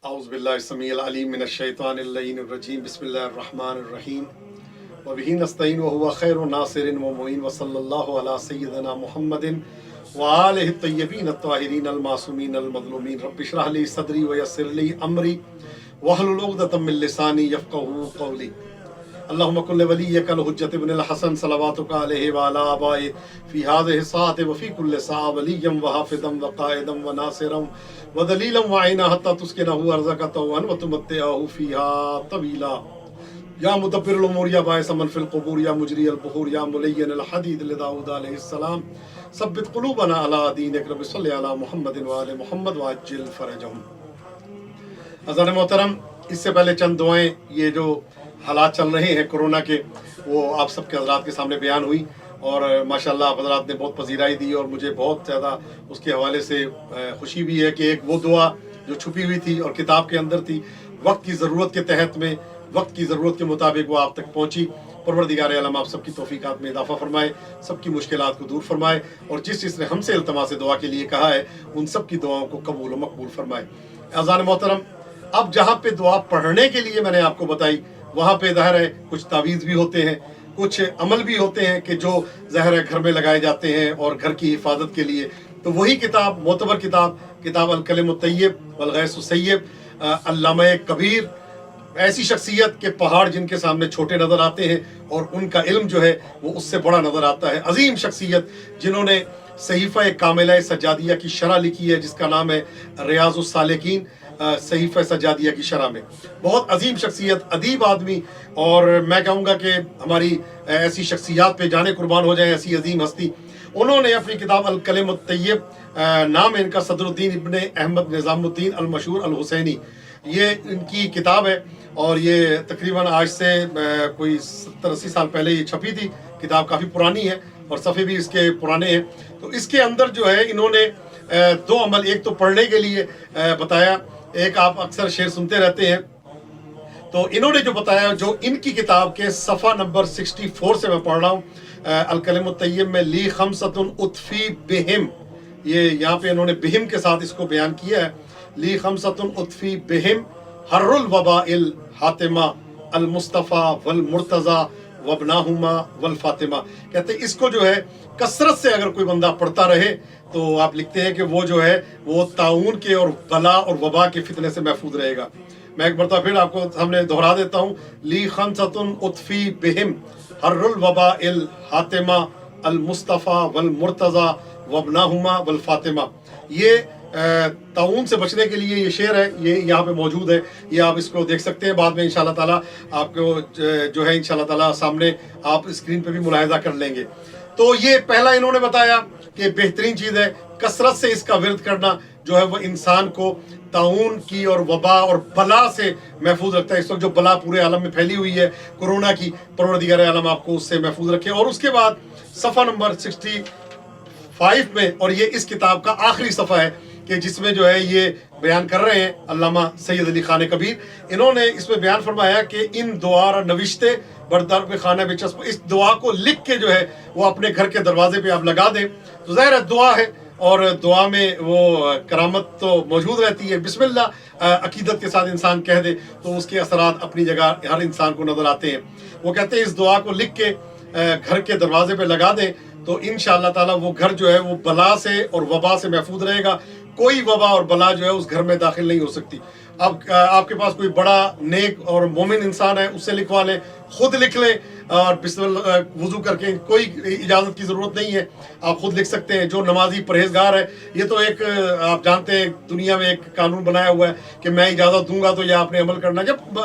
औज़ुबिल्लाहिस्समीइल अलीम मिनश शैतानिर रजीम बिस्मिल्लाहिर्रहमानिर रहीम व बिही नस्तईन व हुवा खैरुन नासिरिन व मुईन व सल्लल्लाहु अला सय्यिदिना मुहम्मदिन व आलिहि तय्यबीन अत्ताहिरीन अल मासूमीन अल मज़लूमीन रब्बि इश्रह ली सदरी व यस्सिर ली अमरी वहलुल उक़दतम मिन लिसानी यफ़क़हू क़ौली। अल्लाहुम्मा कुल्लि वलिय्यकल हुज्जत इब्निल हसन सलवातुका अलैहि व अला आबाए फी हाज़िहि साअति व फी कुल्लि साअ वलिय्यम व हाफ़िज़म व क़ाइदम व नासिरम व दलीलम व ऐना हत्ता तुस्किनहु अर्ज़का तौअन व तुमत्तिअहु फ़ीहा तवीला। या मुदब्बिरुल उमूर या बाइस मन फ़िल क़ुबूर या मुजरियल बुहूर या मुलय्यिनल हदीद लिदाऊद अलैहिस्सलाम सब्बित क़ुलूबना अला दीनिक रब्बि सल्लि अला मुहम्मदिन व आलि मुहम्मद व अज्जिल फ़रजहुम। अज़ान मोहतरम, इससे पहले चंद दुआएं, ये जो हालात चल रहे हैं कोरोना के, वो आप सबके हज़रात के सामने बयान हुई और माशाल्लाह आप हज़रात ने बहुत पजीराई दी और मुझे बहुत ज़्यादा उसके हवाले से खुशी भी है कि एक वो दुआ जो छुपी हुई थी और किताब के अंदर थी, वक्त की ज़रूरत के तहत में, वक्त की ज़रूरत के मुताबिक वो आप तक पहुँची। परवरदिगार आलम आप सबकी तौफीकात में इजाफ़ा फरमाए, सबकी मुश्किलात को दूर फरमाए और जिस जिसने हमसे इल्तमास दुआ के लिए कहा है उन सब की दुआओं को कबूल व मकबूल फरमाए। अज़ान मोहतरम, अब जहाँ पे दुआ पढ़ने के लिए मैंने आपको बताई, वहाँ पे ज़ाहिर है कुछ तावीज़ भी होते हैं, कुछ अमल भी होते हैं कि जो ज़ाहिर है घर में लगाए जाते हैं और घर की हिफाजत के लिए। तो वही किताब, मोतबर किताब अल कलिमुत तय्यब वल गैसुस सय्यब, अल्लामा कबीर, ऐसी शख्सियत के पहाड़ जिनके सामने छोटे नज़र आते हैं और उनका इल्म जो है वो उससे बड़ा नज़र आता है। अजीम शख्सियत जिन्होंने सहीफ़ा कामिला सज्जादिया की शरह लिखी है, जिसका नाम है रियाज़ुस सालिकीन, सहीफ़ा सज्जादिया की शरह में। बहुत अजीम शख्सियत, अदीब आदमी, और मैं कहूँगा कि हमारी ऐसी शख्सियात पे जाने कुर्बान हो जाए, ऐसी अजीम हस्ती। उन्होंने अपनी किताब अल कलिमुत तय्यब, नाम है इनका सदरुद्दीन इब्ने अहमद निज़ामुद्दीन अल मशहूर अल हुसैनी, ये इनकी किताब है और ये तकरीबन आज से कोई 70-80 साल पहले ये छपी थी। किताब काफ़ी पुरानी है और सफ़े भी इसके पुराने हैं। तो इसके अंदर जो है इन्होंने दो अमल, एक तो पढ़ने के लिए बताया, एक आप अक्सर शेर सुनते रहते हैं, तो इन्होंने जो बताया, जो इनकी किताब के सफ़ा नंबर 64 से मैं पढ़ रहा हूँ, अल कलिमुत तय्यब में ली खमसतुन उतफ़ी बिहिम, ये यहाँ पे इन्होंने बिहिम के साथ इसको बयान किया है। ली खमसतुन उतफ़ी बिहिम हर्रुल वबाइल हातिमा अल मुस्तफ़ा वल मुर्तज़ा वबनाहुमा वल फातिमा। कहते हैं इसको जो है कसरत से अगर कोई बंदा पढ़ता रहे तो आप लिखते हैं कि वो जो है वो ताउन के और बला और वबा के फितने से महफूज रहेगा। मैं एक मरतबा फिर आपको सामने दोहरा देता हूँ, ली खमसतुन उतफ़ी बिहिम हर्रुल वबाइल हातिमा अल मुस्तफ़ा वल मुर्तज़ा वबनाहुमा वल फातिमा। ये ताउन से बचने के लिए ये शेर है, ये यहाँ पे मौजूद है, ये आप इसको देख सकते हैं। बाद में इंशाल्लाह ताला आपको जो है इंशाल्लाह ताला सामने आप स्क्रीन पे भी मुलाहिजा कर लेंगे। तो ये पहला इन्होंने बताया कि बेहतरीन चीज़ है कसरत से इसका विर्द करना, जो है वो इंसान को ताउन की और वबा और बला से महफूज रखता है। इस वक्त जो बला पूरे आलम में फैली हुई है कोरोना की, परवरदिगार आलम आपको उससे महफूज रखे। और उसके बाद सफ़ा नंबर 65 में, और ये इस किताब का आखिरी सफ़ा है कि जिसमें जो है ये बयान कर रहे हैं अल्लामा सैयद अली खान कबीर, इन्होंने इसमें बयान फरमाया कि इन दुआरा नविश्ते बरदार पे खाना बेचस्प, इस दुआ को लिख के जो है वो अपने घर के दरवाजे पे आप लगा दें तो ज़ाहिर है दुआ है और दुआ में वो करामत तो मौजूद रहती है। बिस्मिल्लाह अकीदत के साथ इंसान कह दे तो उसके असरात अपनी जगह हर इंसान को नज़र आते हैं। वो कहते हैं इस दुआ को लिख के घर के दरवाजे पे लगा दें तो इंशाअल्लाह ताला वो घर जो है वो बला से और वबा से महफूज रहेगा। कोई वबा और बला जो है उस घर में दाखिल नहीं हो सकती। अब आपके पास कोई बड़ा नेक और मोमिन इंसान है, उससे लिखवा लें, खुद लिख लें और बिस्मिल्लाह वुज़ू करके, कोई इजाज़त की ज़रूरत नहीं है, आप खुद लिख सकते हैं। जो नमाजी परहेजगार है, ये तो एक आप जानते हैं दुनिया में एक कानून बनाया हुआ है कि मैं इजाज़त दूंगा तो यह आपने अमल करना। जब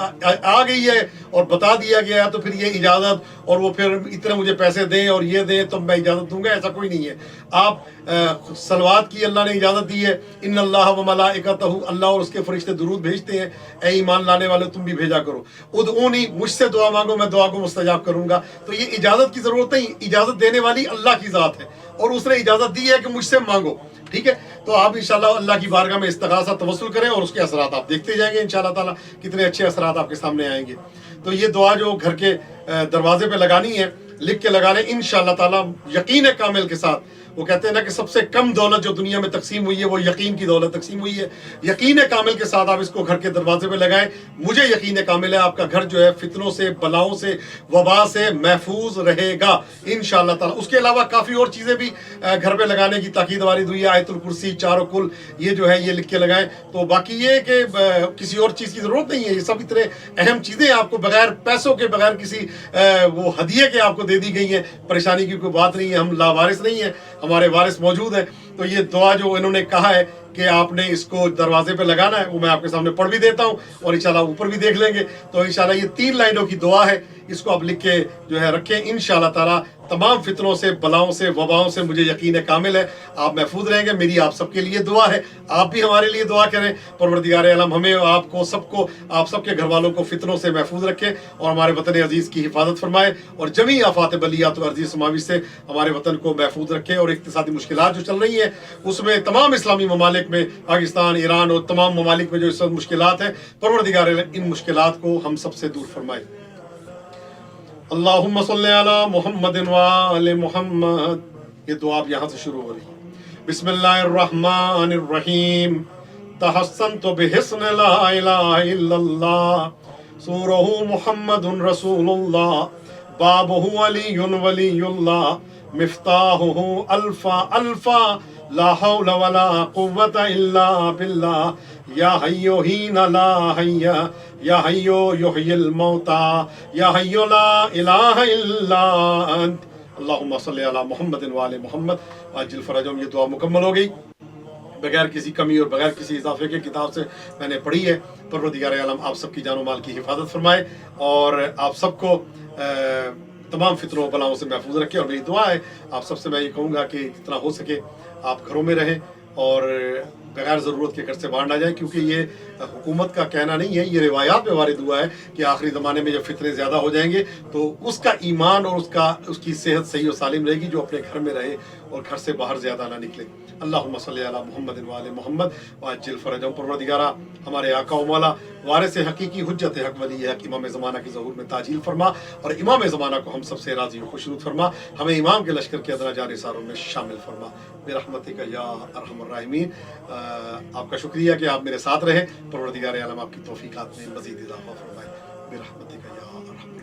आ गई है और बता दिया गया है तो फिर ये इजाज़त और वो फिर इतने मुझे पैसे दें और ये दें तो मैं इजाज़त दूंगा, ऐसा कोई नहीं है। आप सलवात की अल्लाह ने इजाज़त दी है, इन्नल्लाह व मलाइकतहु, अल्लाह और उसके फरिश्ते दुरूद भेजते हैं, ए ईमान लाने वाले तुम भी भेजा करो। उदऊनी, मुझसे दुआ मांगो मैं दुआ को मुस्तजाब करूंगा। तो ये इजाज़त की ज़रूरत नहीं, इजाज़त देने वाली अल्लाह की ज़ात है और उसने इजाज़त दी है कि मुझसे मांगो। ठीक है, तो आप इंशाल्लाह अल्लाह की बारगाह में इस्तिग़ासा तवस्सुल करें और उसके असरात आप देखते जाएंगे इंशाल्लाह ताला, कितने अच्छे असरात आपके सामने आएंगे। तो ये दुआ जो घर के दरवाजे पे लगानी है, लिख के लगा लें, इंशाअल्लाह ताला यकीन कामिल के साथ وہ کہتے ہیں نا کہ سب سے کم دولت جو دنیا میں تقسیم ہوئی ہے وہ یقین کی دولت تقسیم ہوئی ہے. یقین کامل کے ساتھ آپ اس کو گھر کے دروازے پہ لگائیں. مجھے یقین کامل ہے آپ کا گھر جو ہے فتنوں سے، بلاؤں سے، وبا سے محفوظ رہے گا انشاءاللہ تعالی. اس کے علاوہ کافی اور چیزیں بھی گھر پہ لگانے کی تاکید وارد ہوئی ہے. آیت الکرسی، چاروں کل، یہ جو ہے یہ لکھ کے لگائیں. تو باقی یہ کہ کسی اور چیز کی ضرورت نہیں ہے. یہ سب اتنے اہم چیزیں آپ کو بغیر پیسوں کے، بغیر کسی وہ ہدیے کے آپ کو دے دی گئی ہیں. پریشانی کی کوئی بات نہیں ہے. ہم لاوارث نہیں ہیں، ہمارے وارث موجود ہیں. تو یہ دعا جو انہوں نے کہا ہے کہ آپ نے اس کو دروازے پہ لگانا ہے، وہ میں آپ کے سامنے پڑھ بھی دیتا ہوں اور انشاءاللہ اوپر بھی دیکھ لیں گے. تو انشاءاللہ یہ 3 لائنوں کی دعا ہے. اس کو آپ لکھ کے جو ہے رکھیں. انشاءاللہ تعالی تمام فتنوں سے، بلاؤں سے، وباؤں سے مجھے یقین کامل ہے آپ محفوظ رہیں گے. میری آپ سب کے لیے دعا ہے. آپ بھی ہمارے لیے دعا کریں. پروردگار عالم ہمیں، آپ کو، سب کو، آپ سب کے گھر والوں کو فتنوں سے محفوظ رکھے اور ہمارے وطن عزیز کی حفاظت فرمائے اور جمیع آفات بلیات و ارضی سماوی سے ہمارے وطن کو محفوظ رکھے. اور اقتصادی مشکلات جو چل رہی ہیں اس میں تمام اسلامی ممالک میں، پاکستان، ایران اور تمام ممالک میں جو اس وقت مشکلات ہیں، پروردگار ان مشکلات کو ہم سب سے دور فرمائے. اللہم صلی علی محمد وآل محمد. یہ دعا اب یہاں سے شروع ہو رہی ہے. بسم اللہ الرحمن الرحیم. تحسنت بحسن لا الہ الا اللہ. سورہ محمد رسول اللہ. بابہ علی ولی اللہ. مفتاحہ الفا الفا. لا حول ولا قوة الا باللہ. یا حی حین لا حی. یا حی یحیی الموتى. یا حی لا الہ الا انت. اللہم صلی علی محمد وآل محمد وعجل فرجہم. یہ دعا مکمل ہو گئی بغیر کسی کمی اور بغیر کسی اضافے کے. کتاب سے میں نے پڑھی ہے. پروردگار عالم آپ سب کی جان و مال کی حفاظت فرمائے اور آپ سب کو تمام فتنوں و بلاؤں سے محفوظ رکھے. اور میری دعا ہے آپ سب سے میں یہ کہوں گا کہ جتنا ہو سکے آپ گھروں میں رہیں اور بغیر ضرورت کے گھر سے باہر نہ جائیں، کیونکہ یہ حکومت کا کہنا نہیں ہے، یہ روایات میں وارد ہوا ہے کہ آخری زمانے میں جب فتنے زیادہ ہو جائیں گے تو اس کا ایمان اور اس کی صحت صحیح و سالم رہے گی جو اپنے گھر میں رہے اور گھر سے باہر زیادہ نہ نکلے. اللہم صلی علی محمد وآل محمد وعجل فرجہم. پروردگارہ ہمارے آقا و مولا وارث حقیقی، حجت حق، ولی حق، امام زمانہ کے ظہور میں تعجیل فرما اور امام زمانہ کو ہم سب سے راضی و خوشنود فرما. ہمیں امام کے لشکر کے ادنا جان نثاروں میں شامل فرما برحمتک یا ارحم الراحمین. آپ کا شکریہ کہ آپ میرے ساتھ رہے. پروردگار عالم آپ کی توفیقات میں مزید اضافہ فرمائے برحمتک یا ارحم